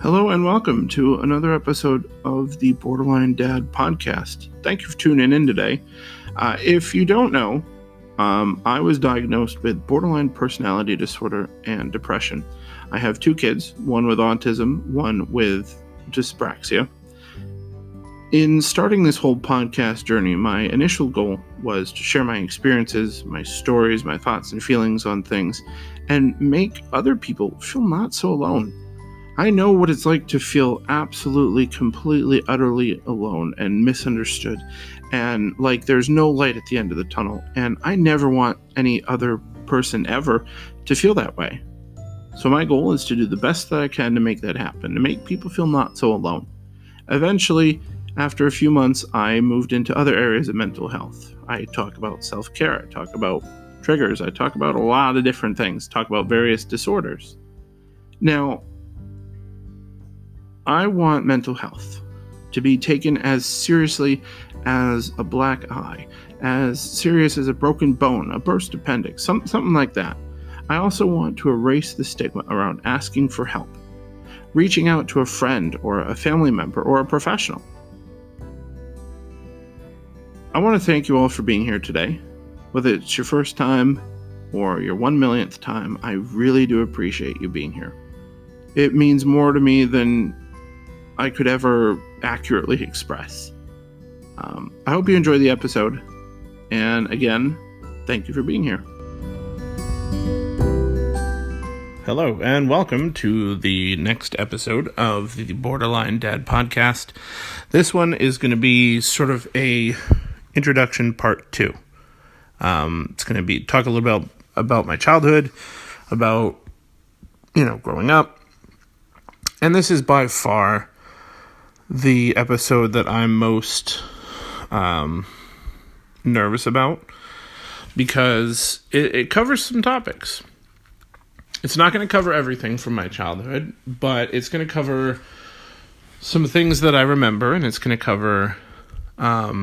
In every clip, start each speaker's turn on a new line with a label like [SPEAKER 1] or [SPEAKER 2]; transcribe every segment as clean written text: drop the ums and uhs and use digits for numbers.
[SPEAKER 1] Hello and welcome to another episode of the Borderline Dad podcast. Thank you for tuning in today. If you don't know, I was diagnosed with borderline personality disorder and depression. I have two kids, one with autism, one with dyspraxia. In starting this whole podcast journey, my initial goal was to share my experiences, my stories, my thoughts and feelings on things, and make other people feel not so alone. I know what it's like to feel absolutely, completely, utterly alone and misunderstood, and like there's no light at the end of the tunnel, and I never want any other person ever to feel that way. So my goal is to do the best that I can to make that happen, to make people feel not so alone. Eventually, after a few months, I moved into other areas of mental health. I talk about self-care, I talk about triggers, I talk about a lot of different things, talk about various disorders. Now, I want mental health to be taken as seriously as a black eye, as serious as a broken bone, a burst appendix, something like that. I also want to erase the stigma around asking for help, reaching out to a friend or a family member or a professional. I want to thank you all for being here today. Whether it's your first time or your 1,000,000th time, I really do appreciate you being here. It means more to me than I could ever accurately express. I hope you enjoy the episode. And again, thank you for being here. Hello, and welcome to the next episode of the Borderline Dad podcast. This one is going to be sort of a introduction part 2. It's going to be talk a little bit about my childhood, about, growing up. And this is by far the episode that I'm most nervous about because it covers some topics. It's not going to cover everything from my childhood, but it's going to cover some things that I remember, and it's going to cover, a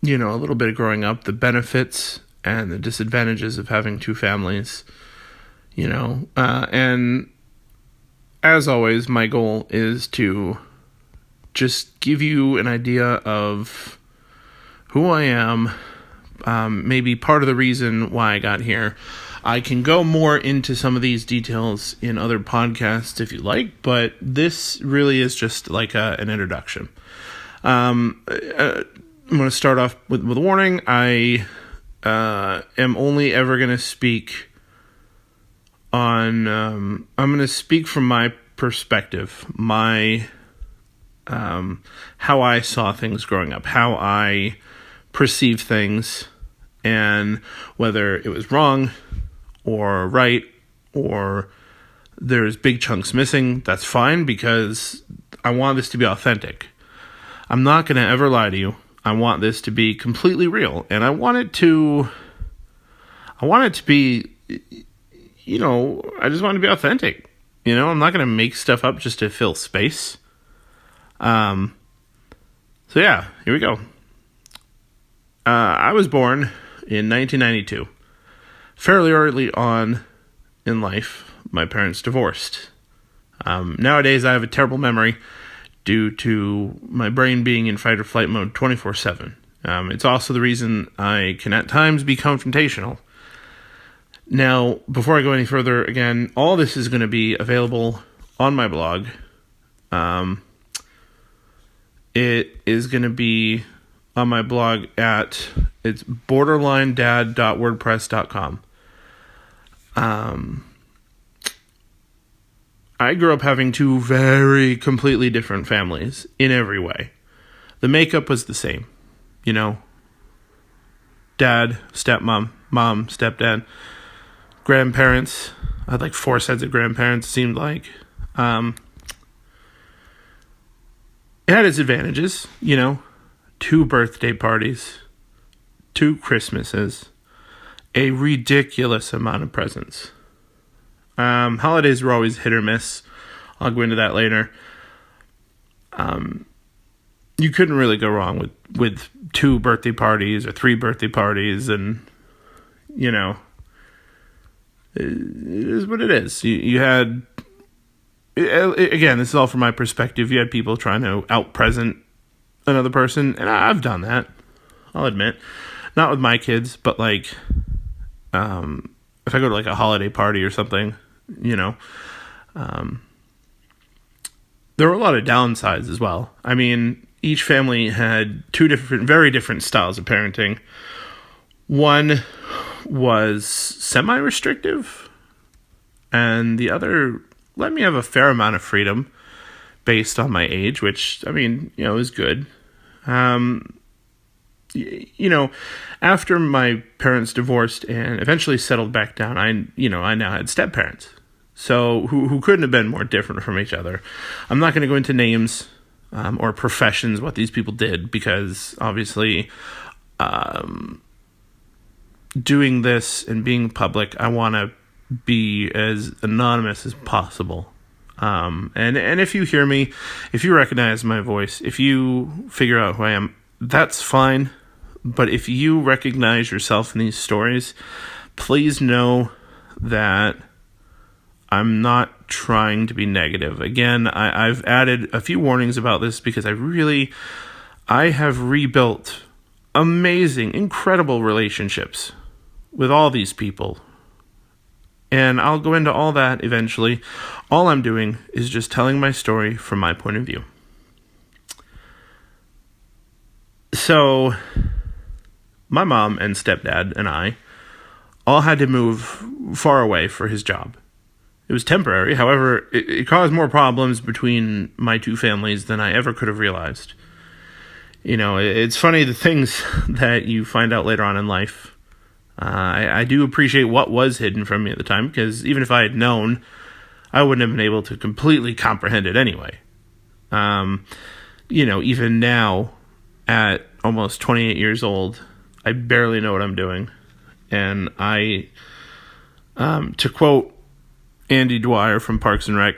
[SPEAKER 1] little bit of growing up, the benefits and the disadvantages of having two families, and as always, my goal is to just give you an idea of who I am, maybe part of the reason why I got here. I can go more into some of these details in other podcasts if you like, but this really is just like an introduction. I'm going to start off with a warning. I am only ever going to speak on, I'm going to speak from my perspective, my, how I saw things growing up, how I perceived things, and whether it was wrong or right, or there's big chunks missing, that's fine, because I want this to be authentic. I'm not going to ever lie to you. I want this to be completely real, and I want it to be, I just want to be authentic. I'm not going to make stuff up just to fill space. So yeah, here we go. I was born in 1992. Fairly early on in life, my parents divorced. Nowadays, I have a terrible memory due to my brain being in fight or flight mode 24/7. It's also the reason I can at times be confrontational. Now, before I go any further, again, all this is going to be available on my blog. It is going to be on my blog it's BorderlineDad.wordpress.com. I grew up having two very completely different families in every way. The makeup was the same, dad, stepmom, mom, stepdad, grandparents. I had like 4 sets of grandparents, it seemed like. It had its advantages, 2 birthday parties, 2 Christmases, a ridiculous amount of presents. Holidays were always hit or miss. I'll go into that later. You couldn't really go wrong with 2 birthday parties or 3 birthday parties, and it is what it is. You had again, this is all from my perspective. You had people trying to out-present another person, and I've done that, I'll admit. Not with my kids, but like, if I go to like a holiday party or something, there were a lot of downsides as well. I mean, each family had very different styles of parenting. One was semi-restrictive, and the other let me have a fair amount of freedom based on my age, which, I mean, is good. After my parents divorced and eventually settled back down, I now had step-parents. So who couldn't have been more different from each other. I'm not going to go into names or professions, what these people did, because obviously doing this and being public, I want to be as anonymous as possible. And if you hear me, if you recognize my voice, if you figure out who I am, that's fine. But if you recognize yourself in these stories, please know that I'm not trying to be negative. Again, I've added a few warnings about this because I have rebuilt amazing, incredible relationships with all these people. And I'll go into all that eventually. All I'm doing is just telling my story from my point of view. So, my mom and stepdad and I all had to move far away for his job. It was temporary. However, it caused more problems between my two families than I ever could have realized. It's funny the things that you find out later on in life. I do appreciate what was hidden from me at the time, because even if I had known, I wouldn't have been able to completely comprehend it anyway. Even now, at almost 28 years old, I barely know what I'm doing. And to quote Andy Dwyer from Parks and Rec,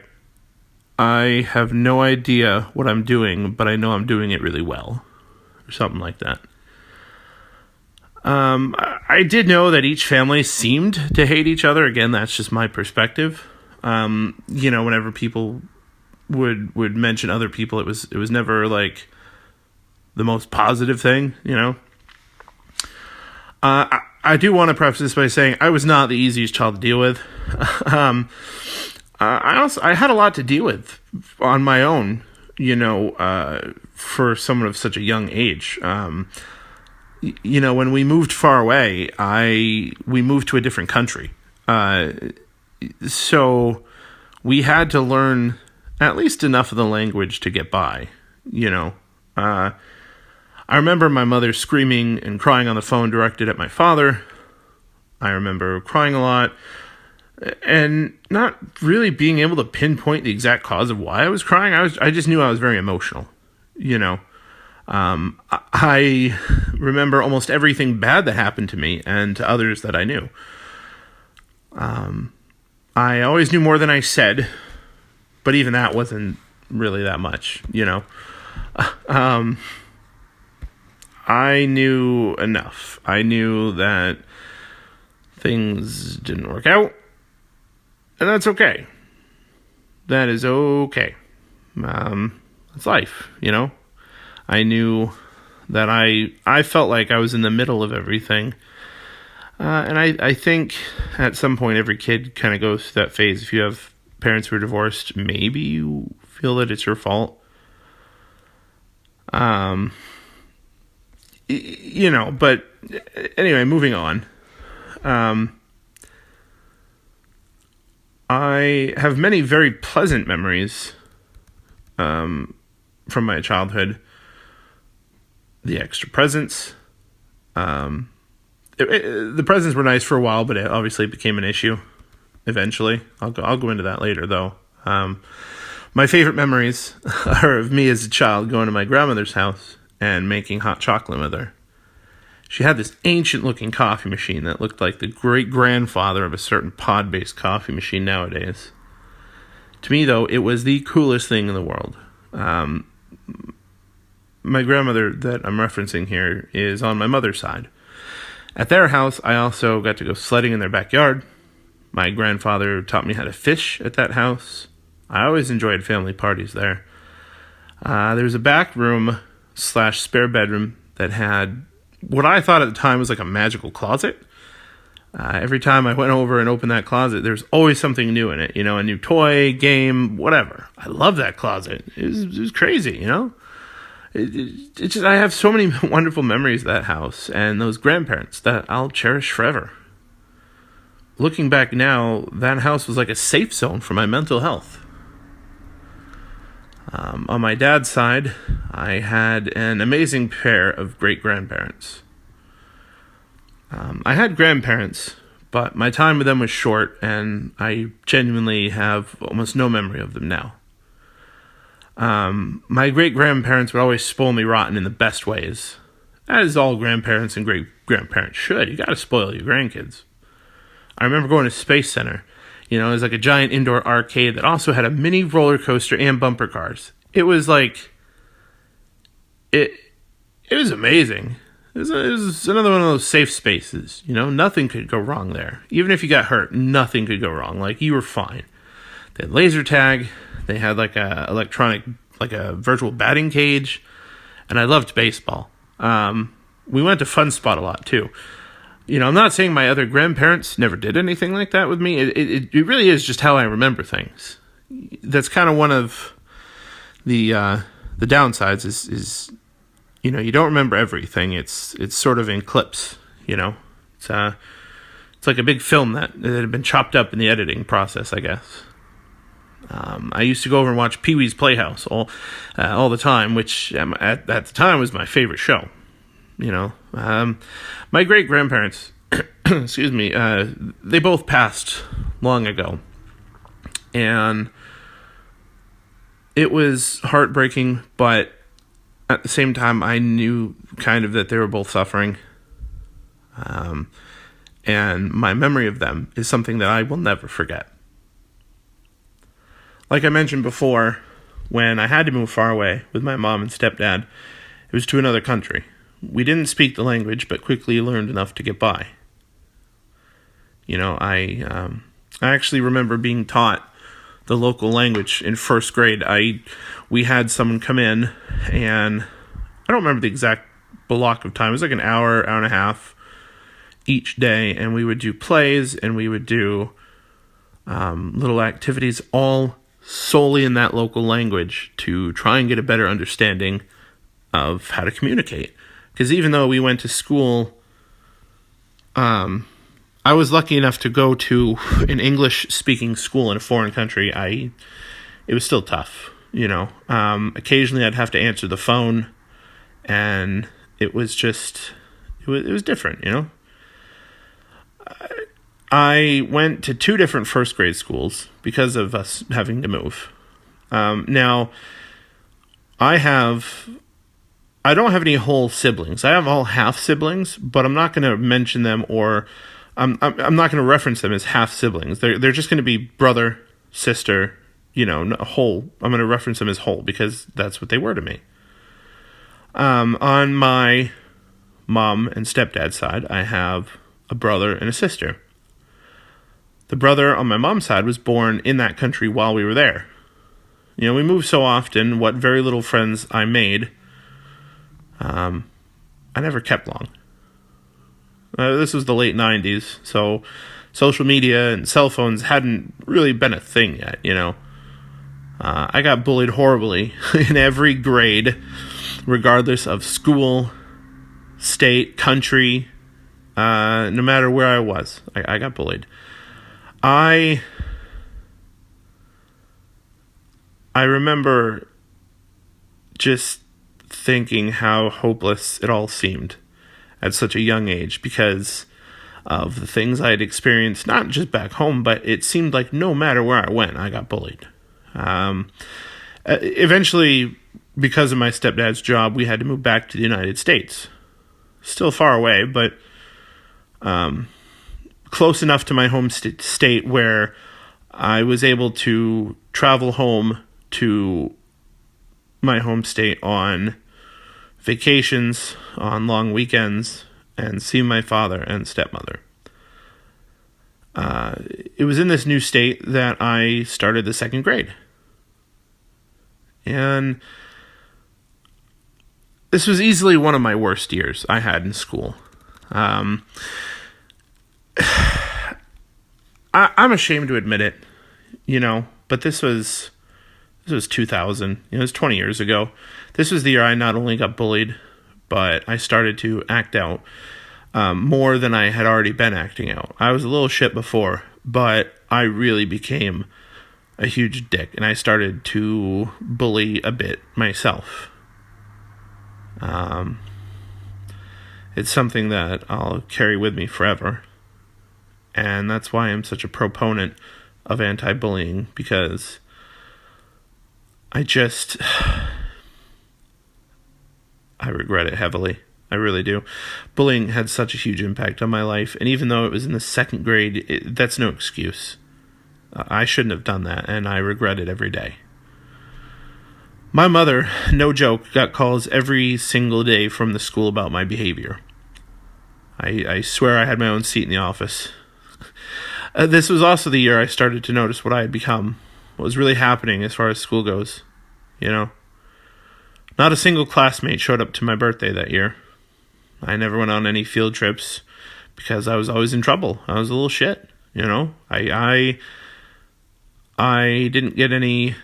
[SPEAKER 1] I have no idea what I'm doing, but I know I'm doing it really well, or something like that. I did know that each family seemed to hate each other. Again, that's just my perspective. Whenever people would mention other people, it was never like the most positive thing, I do want to preface this by saying I was not the easiest child to deal with. I had a lot to deal with on my own, for someone of such a young age. When we moved far away, we moved to a different country. So we had to learn at least enough of the language to get by, I remember my mother screaming and crying on the phone directed at my father. I remember crying a lot and not really being able to pinpoint the exact cause of why I was crying. I just knew I was very emotional, I remember almost everything bad that happened to me and to others that I knew. I always knew more than I said, but even that wasn't really that much, I knew enough. I knew that things didn't work out, and that's okay. That is okay. It's life, I knew that I felt like I was in the middle of everything. And I think at some point every kid kind of goes through that phase. If you have parents who are divorced, maybe you feel that it's your fault. But anyway, moving on. I have many very pleasant memories from my childhood. The extra presents. The presents were nice for a while, but it obviously became an issue eventually. I'll go into that later, though. My favorite memories are of me as a child going to my grandmother's house and making hot chocolate with her. She had this ancient-looking coffee machine that looked like the great-grandfather of a certain pod-based coffee machine nowadays. To me, though, it was the coolest thing in the world. My grandmother that I'm referencing here is on my mother's side. At their house, I also got to go sledding in their backyard. My grandfather taught me how to fish at that house. I always enjoyed family parties there. There was a back room / spare bedroom that had what I thought at the time was like a magical closet. Every time I went over and opened that closet, there's always something new in it, a new toy, game, whatever. I love that closet. It was crazy, It just, I have so many wonderful memories of that house and those grandparents that I'll cherish forever. Looking back now, that house was like a safe zone for my mental health. On my dad's side, I had an amazing pair of great-grandparents. I had grandparents, but my time with them was short, and I genuinely have almost no memory of them now. My great-grandparents would always spoil me rotten in the best ways, as all grandparents and great-grandparents should. You gotta spoil your grandkids. I remember going to Space Center. It was like a giant indoor arcade that also had a mini roller coaster and bumper cars. It was like, it was amazing. It was another one of those safe spaces. Nothing could go wrong there. Even if you got hurt, nothing could go wrong. Like, you were fine. They had laser tag. They had like a virtual batting cage. And I loved baseball. We went to Fun Spot a lot too. I'm not saying my other grandparents never did anything like that with me. It really is just how I remember things. That's kind of one of the downsides is you don't remember everything. It's sort of in clips, It's like a big film that had been chopped up in the editing process, I guess. I used to go over and watch Pee-wee's Playhouse all the time, which at the time was my favorite show. My great-grandparents, excuse me, they both passed long ago. And it was heartbreaking, but at the same time, I knew kind of that they were both suffering. And my memory of them is something that I will never forget. Like I mentioned before, when I had to move far away with my mom and stepdad, it was to another country. We didn't speak the language, but quickly learned enough to get by. I actually remember being taught the local language in first grade. We had someone come in, and I don't remember the exact block of time. It was like an hour and a half each day, and we would do plays, and we would do little activities, all solely in that local language to try and get a better understanding of how to communicate. Because even though we went to school, I was lucky enough to go to an English-speaking school in a foreign country. It was still tough, Occasionally I'd have to answer the phone, and it was different, I went to 2 different first grade schools because of us having to move. Now, I don't have any whole siblings. I have all half siblings, but I'm not going to mention them, or I'm not going to reference them as half siblings. They're just going to be brother, sister, whole. I'm going to reference them as whole because that's what they were to me. On my mom and stepdad's side, I have a brother and a sister. The brother on my mom's side was born in that country while we were there. We moved so often, what very little friends I made, I never kept long. This was the late 90s, so social media and cell phones hadn't really been a thing yet, I got bullied horribly in every grade, regardless of school, state, country, no matter where I was. I got bullied. I remember just thinking how hopeless it all seemed at such a young age because of the things I had experienced, not just back home, but it seemed like no matter where I went, I got bullied. Eventually, because of my stepdad's job, we had to move back to the United States. Still far away, but close enough to my home state where I was able to travel home to my home state on vacations, on long weekends, and see my father and stepmother. It was in this new state that I started the second grade. And this was easily one of my worst years I had in school. I'm ashamed to admit it, but this was 2000. It was 20 years ago. This was the year I not only got bullied, but I started to act out more than I had already been acting out. I was a little shit before, but I really became a huge dick, and I started to bully a bit myself. It's something that I'll carry with me forever, and that's why I'm such a proponent of anti-bullying, because I regret it heavily. I really do. Bullying had such a huge impact on my life, and even though it was in the second grade, that's no excuse. I shouldn't have done that, and I regret it every day. My mother, no joke, got calls every single day from the school about my behavior. I swear I had my own seat in the office. This was also the year I started to notice what I had become, what was really happening as far as school goes. Not a single classmate showed up to my birthday that year. I never went on any field trips because I was always in trouble. I was a little shit, I didn't get any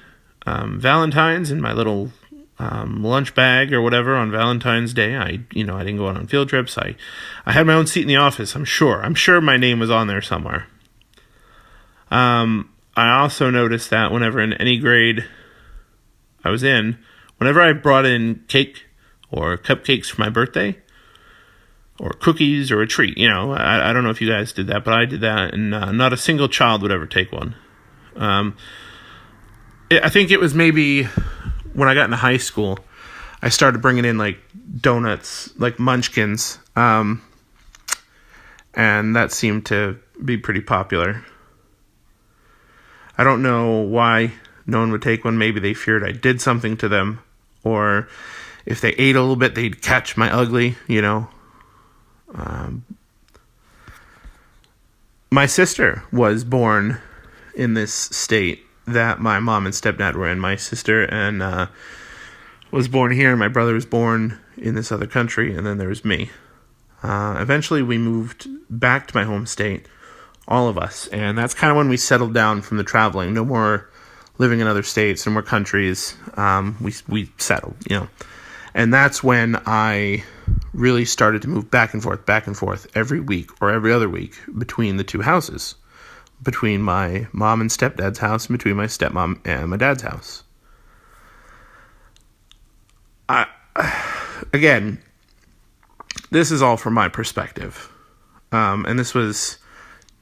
[SPEAKER 1] Valentines in my little lunch bag or whatever on Valentine's Day. I didn't go on field trips. I had my own seat in the office. I'm sure my name was on there somewhere. I also noticed that whenever in any grade I was in, whenever I brought in cake or cupcakes for my birthday, or cookies or a treat, I don't know if you guys did that, but I did that, and not a single child would ever take one. I think it was maybe when I got into high school, I started bringing in like donuts, like munchkins, and that seemed to be pretty popular. I don't know why no one would take one. Maybe they feared I did something to them, or if they ate a little bit, they'd catch my ugly, My sister was born in this state that my mom and stepdad were in. My sister was born here. My brother was born in this other country, and then there was me. Eventually, we moved back to my home state, all of us, and that's kind of when we settled down from the traveling. No more living in other states, no more countries. We settled, and that's when I really started to move back and forth every week or every other week between the two houses, between my mom and stepdad's house and between my stepmom and my dad's house. Again, this is all from my perspective, and this was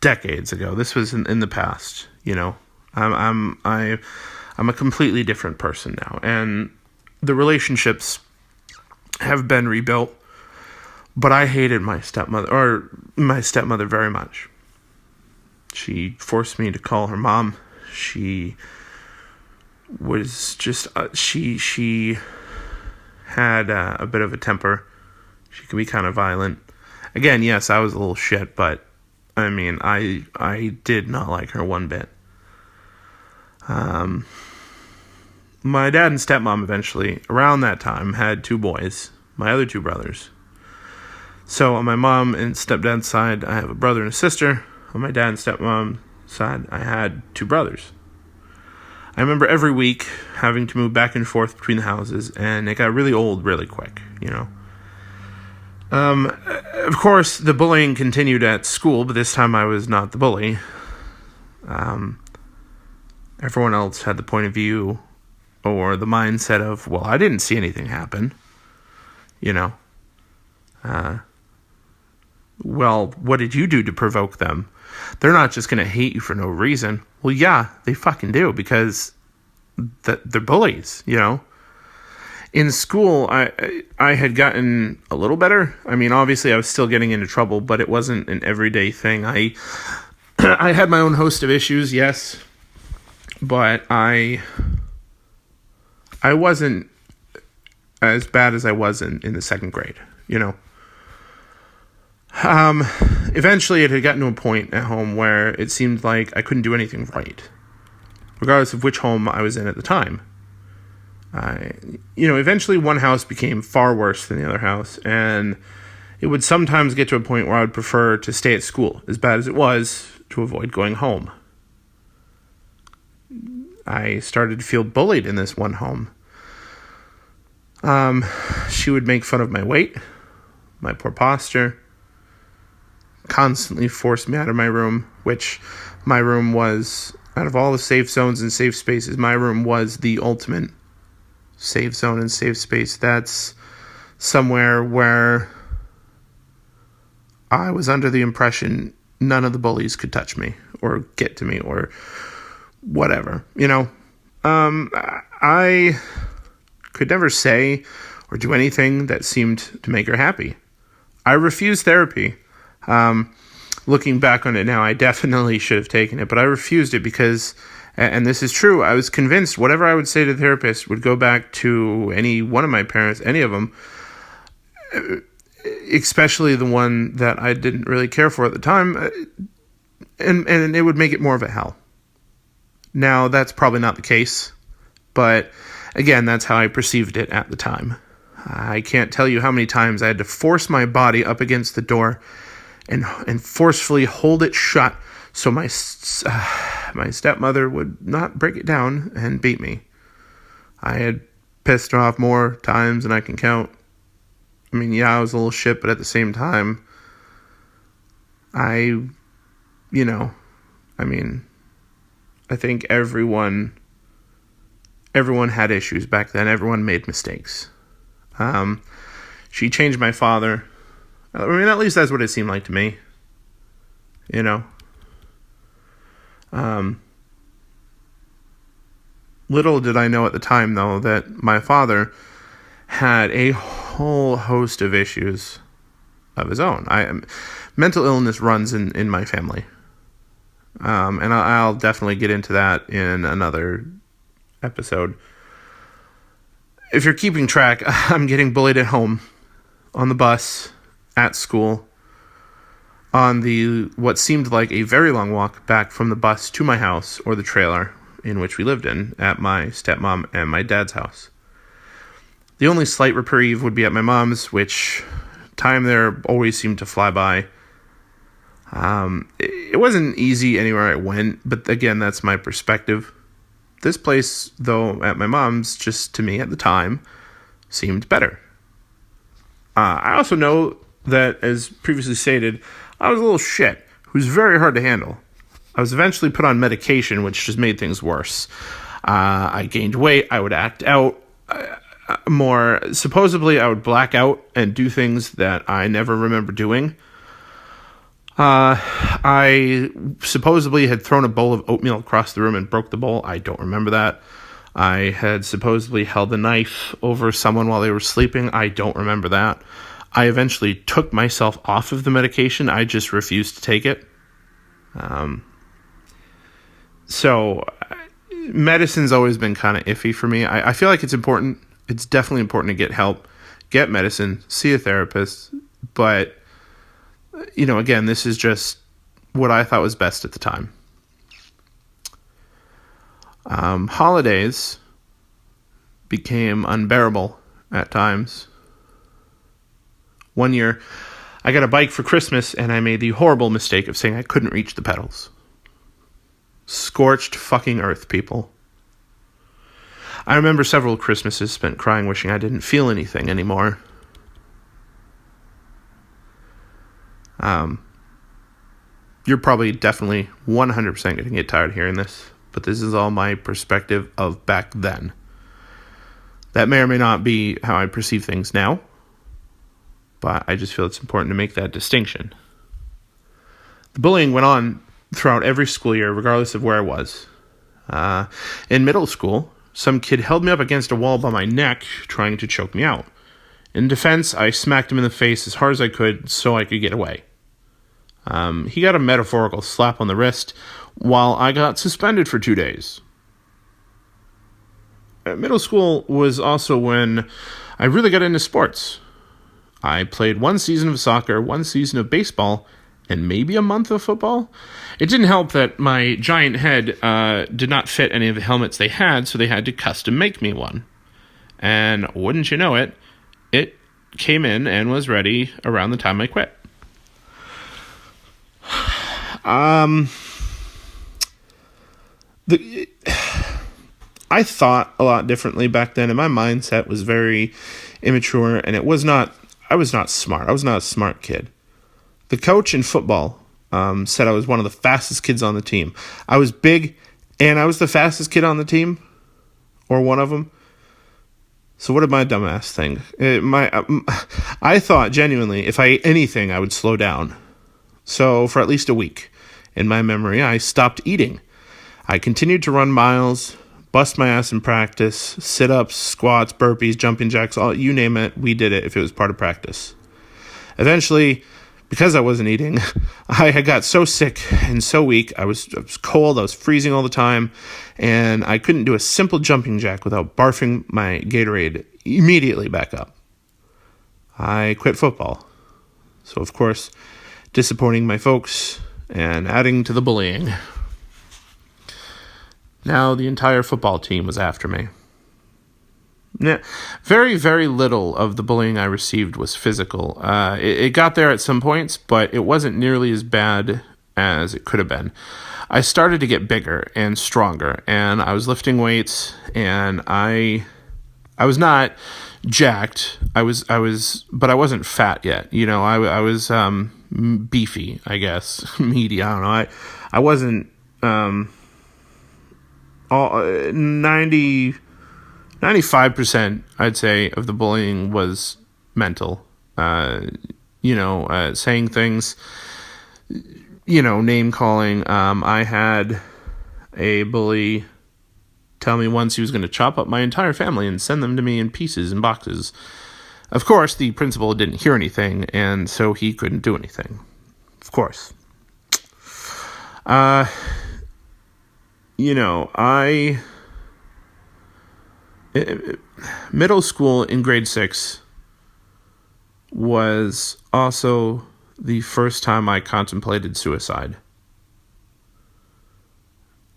[SPEAKER 1] decades ago. This was in the past. I'm a completely different person now, and the relationships have been rebuilt. But I hated my stepmother very much. She forced me to call her mom. She was just, she had a bit of a temper. She could be kind of violent. Again, yes, I was a little shit, but I mean, I did not like her one bit. My dad and stepmom eventually, around that time, had two boys, my other two brothers. So on my mom and stepdad's side, I have a brother and a sister. On my dad and stepmom's side, I had two brothers. I remember every week having to move back and forth between the houses, and it got really old really quick, Of course, the bullying continued at school, but this time I was not the bully. Everyone else had the point of view or the mindset of, well, I didn't see anything happen, well, what did you do to provoke them? They're not just going to hate you for no reason. Well, yeah, they fucking do, because they're bullies, In school, I had gotten a little better. I mean, obviously, I was still getting into trouble, but it wasn't an everyday thing. I had my own host of issues, yes, but I wasn't as bad as I was in the second grade, Eventually, it had gotten to a point at home where it seemed like I couldn't do anything right, regardless of which home I was in at the time. Eventually one house became far worse than the other house, and it would sometimes get to a point where I would prefer to stay at school, as bad as it was, to avoid going home. I started to feel bullied in this one home. She would make fun of my weight, my poor posture, constantly force me out of my room, which my room was, out of all the safe zones and safe spaces, my room was the ultimate safe zone and safe space. That's somewhere where I was under the impression none of the bullies could touch me or get to me or whatever. I could never say or do anything that seemed to make her happy. I refused therapy. Looking back on it now, I definitely should have taken it, but I refused it because, and this is true, I was convinced whatever I would say to the therapist would go back to any one of my parents, any of them, especially the one that I didn't really care for at the time, and it would make it more of a hell. Now, that's probably not the case, but again, that's how I perceived it at the time. I can't tell you how many times I had to force my body up against the door and forcefully hold it shut so my stepmother would not break it down and beat me. I had pissed her off more times than I can count. I mean, yeah, I was a little shit, but at the same time, I think everyone had issues back then. Everyone made mistakes. She changed my father. I mean, at least that's what it seemed like to me. Little did I know at the time, though, that my father had a whole host of issues of his own. Mental illness runs in my family. And I'll definitely get into that in another episode. If you're keeping track, I'm getting bullied at home, on the bus, at school, on what seemed like a very long walk back from the bus to my house or the trailer in which we lived in at my stepmom and my dad's house. The only slight reprieve would be at my mom's, which time there always seemed to fly by. It wasn't easy anywhere I went, but again, that's my perspective. This place, though, at my mom's, just to me at the time, seemed better. I also know that, as previously stated, I was a little shit who was very hard to handle. I was eventually put on medication, which just made things worse. I gained weight. I would act out more. Supposedly, I would black out and do things that I never remember doing. I supposedly had thrown a bowl of oatmeal across the room and broke the bowl. I don't remember that. I had supposedly held a knife over someone while they were sleeping. I don't remember that. I eventually took myself off of the medication. I just refused to take it. So medicine's always been kind of iffy for me. I feel like it's important. It's definitely important to get help, get medicine, see a therapist. But, again, this is just what I thought was best at the time. Holidays became unbearable at times. One year, I got a bike for Christmas, and I made the horrible mistake of saying I couldn't reach the pedals. Scorched fucking earth, people. I remember several Christmases spent crying, wishing I didn't feel anything anymore. You're probably definitely 100% going to get tired of hearing this, but this is all my perspective of back then. That may or may not be how I perceive things now, but I just feel it's important to make that distinction. The bullying went on throughout every school year, regardless of where I was. In middle school, some kid held me up against a wall by my neck, trying to choke me out. In defense, I smacked him in the face as hard as I could so I could get away. He got a metaphorical slap on the wrist, while I got suspended for 2 days. Middle school was also when I really got into sports. I played 1 season of soccer, 1 season of baseball, and maybe a month of football. It didn't help that my giant head did not fit any of the helmets they had, so they had to custom make me one. And wouldn't you know it, it came in and was ready around the time I quit. I thought a lot differently back then, and my mindset was very immature, and I was not smart. I was not a smart kid. The coach in football said I was one of the fastest kids on the team. I was big, and I was the fastest kid on the team, or one of them. So what did my dumbass think? I thought genuinely, if I ate anything, I would slow down. So for at least a week, in my memory, I stopped eating. I continued to run miles, bust my ass in practice, sit-ups, squats, burpees, jumping jacks, you name it, we did it if it was part of practice. Eventually, because I wasn't eating, I had got so sick and so weak. I was cold, I was freezing all the time, and I couldn't do a simple jumping jack without barfing my Gatorade immediately back up. I quit football. So, of course, disappointing my folks and adding to the bullying. Now the entire football team was after me. Yeah, very, very little of the bullying I received was physical. It got there at some points, but it wasn't nearly as bad as it could have been. I started to get bigger and stronger, and I was lifting weights, and I was not jacked. But I wasn't fat yet. You know, I was beefy, I guess, meaty. I don't know. I wasn't 95%, I'd say, of the bullying was mental. Saying things, name calling. I had a bully tell me once he was going to chop up my entire family and send them to me in pieces and boxes. Of course, the principal didn't hear anything, and so he couldn't do anything. Of course. Middle school in grade 6 was also the first time I contemplated suicide.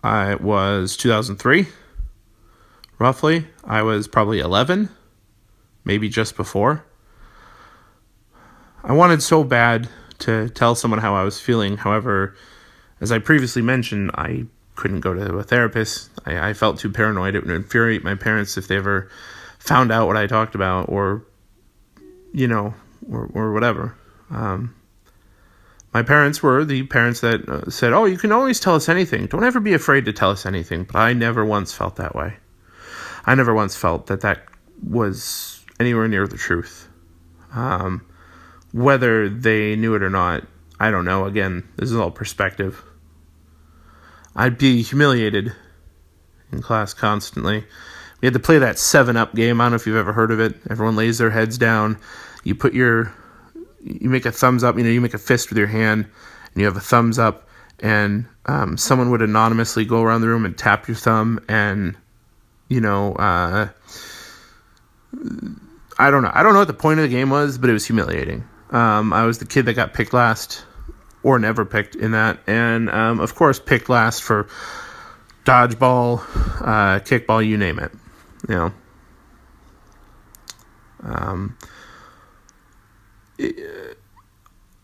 [SPEAKER 1] It was 2003, roughly. I was probably 11, maybe just before. I wanted so bad to tell someone how I was feeling. However, as I previously mentioned, I couldn't go to a therapist. I felt too paranoid. It would infuriate my parents if they ever found out what I talked about, or whatever. My parents were the parents that said, "Oh, you can always tell us anything. Don't ever be afraid to tell us anything." But I never once felt that way. I never once felt that was anywhere near the truth. Whether they knew it or not, I don't know. Again, this is all perspective. I'd be humiliated in class constantly. We had to play that 7-Up game. I don't know if you've ever heard of it. Everyone lays their heads down. You make a thumbs up. You make a fist with your hand, and you have a thumbs up. And someone would anonymously go around the room and tap your thumb. And I don't know. I don't know what the point of the game was, but it was humiliating. I was the kid that got picked last, or never picked in that, and of course picked last for dodgeball, kickball, you name it.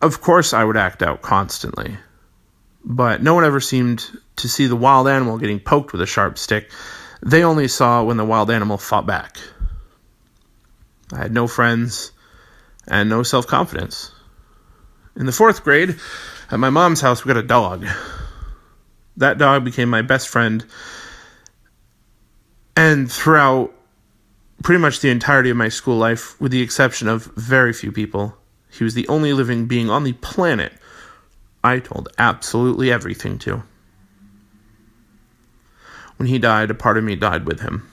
[SPEAKER 1] Of course I would act out constantly, but no one ever seemed to see the wild animal getting poked with a sharp stick. They only saw when the wild animal fought back. I had no friends and no self-confidence. In the 4th grade, at my mom's house, we got a dog. That dog became my best friend. And throughout pretty much the entirety of my school life, with the exception of very few people, he was the only living being on the planet I told absolutely everything to. When he died, a part of me died with him.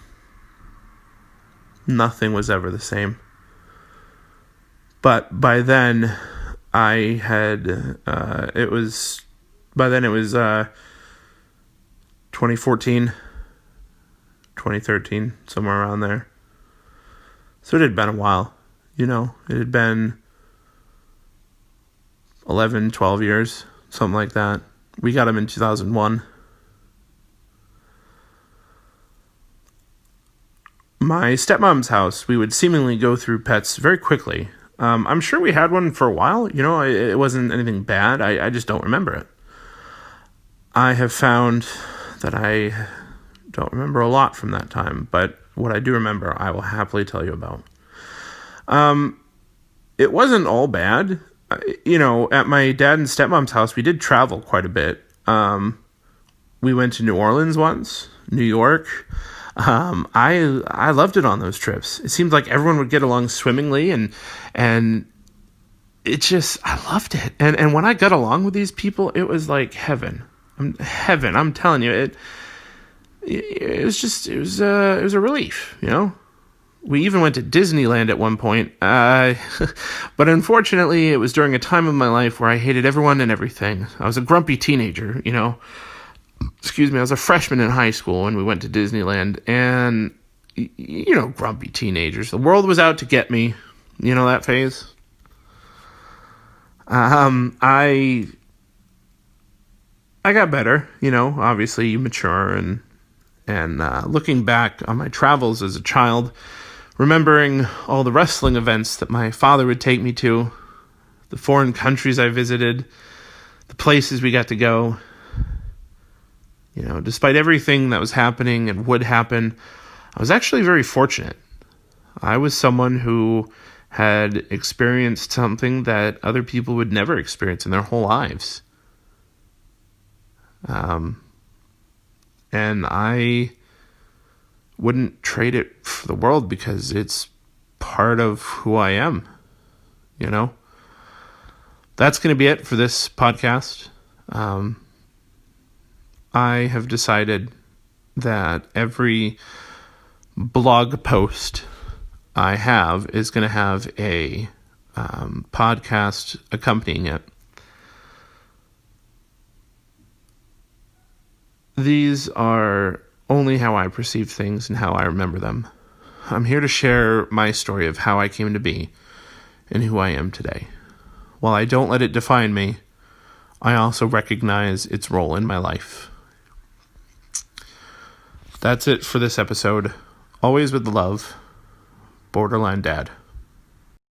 [SPEAKER 1] Nothing was ever the same. But by then, it was 2014, 2013, somewhere around there. So it had been a while, it had been 11, 12 years, something like that. We got him in 2001. my stepmom's house, we would seemingly go through pets very quickly. I'm sure we had one for a while. It wasn't anything bad. I just don't remember it. I have found that I don't remember a lot from that time, but what I do remember, I will happily tell you about. It wasn't all bad. At my dad and stepmom's house, we did travel quite a bit. We went to New Orleans once, New York. I loved it on those trips. It seemed like everyone would get along swimmingly, and it just, I loved it. And when I got along with these people, it was like heaven. I'm telling you, it was a relief, We even went to Disneyland at one point, but unfortunately, it was during a time of my life where I hated everyone and everything. I was a grumpy teenager, Excuse me, I was a freshman in high school when we went to Disneyland, and, grumpy teenagers. The world was out to get me, that phase. I got better, obviously you mature, and looking back on my travels as a child, remembering all the wrestling events that my father would take me to, the foreign countries I visited, the places we got to go. Despite everything that was happening and would happen, I was actually very fortunate. I was someone who had experienced something that other people would never experience in their whole lives. And I wouldn't trade it for the world because it's part of who I am, That's going to be it for this podcast. I have decided that every blog post I have is going to have a podcast accompanying it. These are only how I perceive things and how I remember them. I'm here to share my story of how I came to be and who I am today. While I don't let it define me, I also recognize its role in my life. That's it for this episode. Always with love, Borderline Dad.